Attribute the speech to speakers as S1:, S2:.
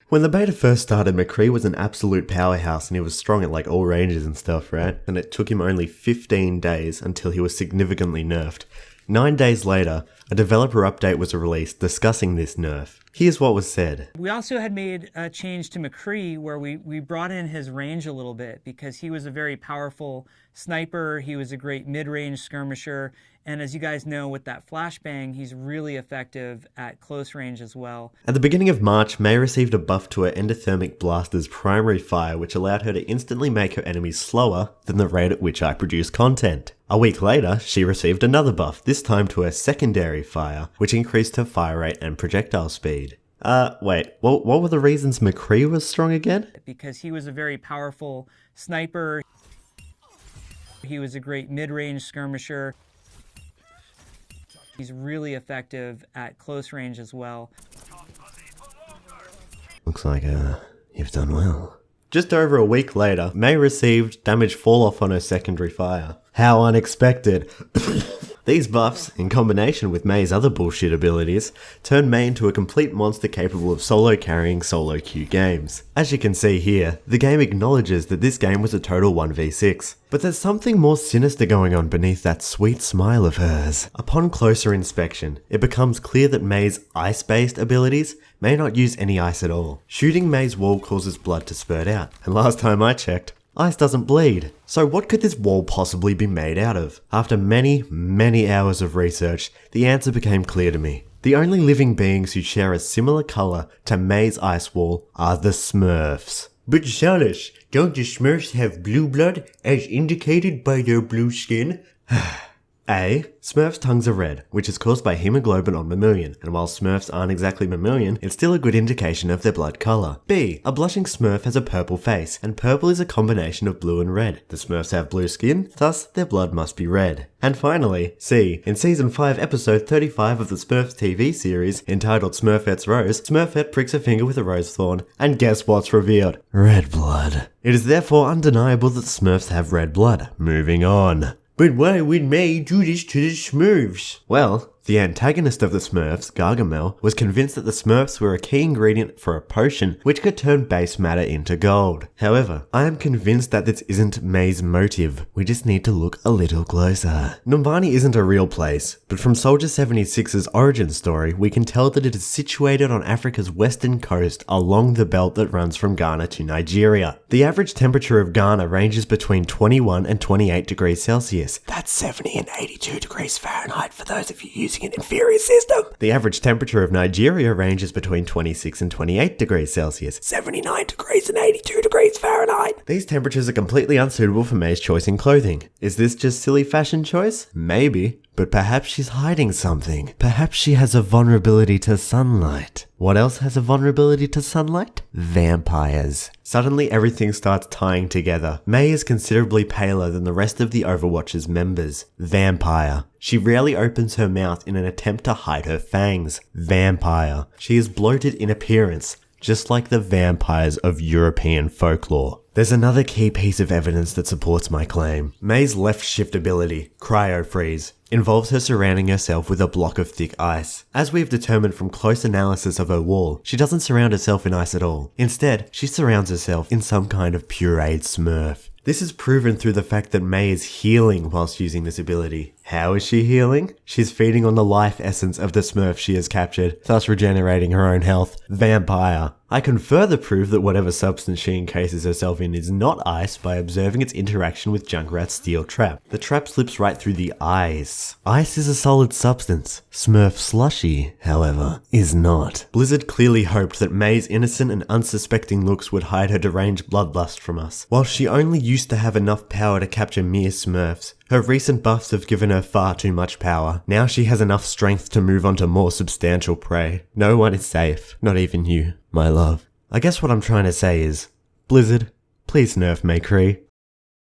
S1: When the beta first started, McCree was an absolute powerhouse and he was strong at like all ranges and stuff, right? And it took him only 15 days until he was significantly nerfed. 9 days later, a developer update was released discussing this nerf. Here's what was said.
S2: We also had made a change to McCree where we brought in his range a little bit because he was a very powerful sniper, he was a great mid-range skirmisher, and as you guys know with that flashbang, he's really effective at close range as well.
S1: At the beginning of March, Mei received a buff to her endothermic blaster's primary fire, which allowed her to instantly make her enemies slower than the rate at which I produce content. A week later, she received another buff, this time to her secondary fire, which increased her fire rate and projectile speed. Wait, what were the reasons McCree was strong again?
S2: Because he was a very powerful sniper, he was a great mid-range skirmisher, he's really effective at close range as well.
S1: Looks like, you've done well. Just over a week later, Mei received damage fall off on her secondary fire. How unexpected. These buffs, in combination with Mei's other bullshit abilities, turned Mei into a complete monster capable of solo carrying solo queue games. As you can see here, the game acknowledges that this game was a total 1v6. But there's something more sinister going on beneath that sweet smile of hers. Upon closer inspection, it becomes clear that Mei's ice-based abilities may not use any ice at all. Shooting Mei's wall causes blood to spurt out, and last time I checked, ice doesn't bleed. So what could this wall possibly be made out of? After many hours of research, the answer became clear to me. The only living beings who share a similar colour to Mei's ice wall are the Smurfs. But Onsolace, don't the Smurfs have blue blood as indicated by their blue skin? A. Smurfs' tongues are red, which is caused by hemoglobin on mammalian, and while Smurfs aren't exactly mammalian, it's still a good indication of their blood colour. B. A blushing Smurf has a purple face, and purple is a combination of blue and red. The Smurfs have blue skin, thus their blood must be red. And finally, C. In Season 5, Episode 35 of the Smurfs TV series, entitled Smurfette's Rose, Smurfette pricks her finger with a rose thorn, and guess what's revealed? Red blood. It is therefore undeniable that Smurfs have red blood. Moving on. But why would Mei do this to the Smurfs? Well, the antagonist of the Smurfs, Gargamel, was convinced that the Smurfs were a key ingredient for a potion which could turn base matter into gold. However, I am convinced that this isn't Mei's motive. We just need to look a little closer. Numbani isn't a real place, but from Soldier 76's origin story, we can tell that it is situated on Africa's western coast along the belt that runs from Ghana to Nigeria. The average temperature of Ghana ranges between 21 and 28 degrees Celsius. That's 70 and 82 degrees Fahrenheit for those of you using an inferior system. The average temperature of Nigeria ranges between 26 and 28 degrees Celsius, 79 degrees and 82 degrees Fahrenheit. These temperatures are completely unsuitable for Mei's choice in clothing. Is this just silly fashion choice? Maybe. But perhaps she's hiding something. Perhaps she has a vulnerability to sunlight. What else has a vulnerability to sunlight? Vampires. Suddenly everything starts tying together. Mei is considerably paler than the rest of the Overwatch's members. Vampire. She rarely opens her mouth in an attempt to hide her fangs. Vampire. She is bloated in appearance, just like the vampires of European folklore. There's another key piece of evidence that supports my claim. Mei's left shift ability, Cryo Freeze, involves her surrounding herself with a block of thick ice. As we've determined from close analysis of her wall, she doesn't surround herself in ice at all. Instead, she surrounds herself in some kind of pureed Smurf. This is proven through the fact that Mei is healing whilst using this ability. How is she healing? She's feeding on the life essence of the Smurf she has captured, thus regenerating her own health. Vampire. I can further prove that whatever substance she encases herself in is not ice by observing its interaction with Junkrat's steel trap. The trap slips right through the ice. Ice is a solid substance. Smurf slushy, however, is not. Blizzard clearly hoped that Mei's innocent and unsuspecting looks would hide her deranged bloodlust from us. While she only used to have enough power to capture mere Smurfs, her recent buffs have given her far too much power. Now she has enough strength to move on to more substantial prey. No one is safe, not even you, my love. I guess what I'm trying to say is, Blizzard, please nerf McCree.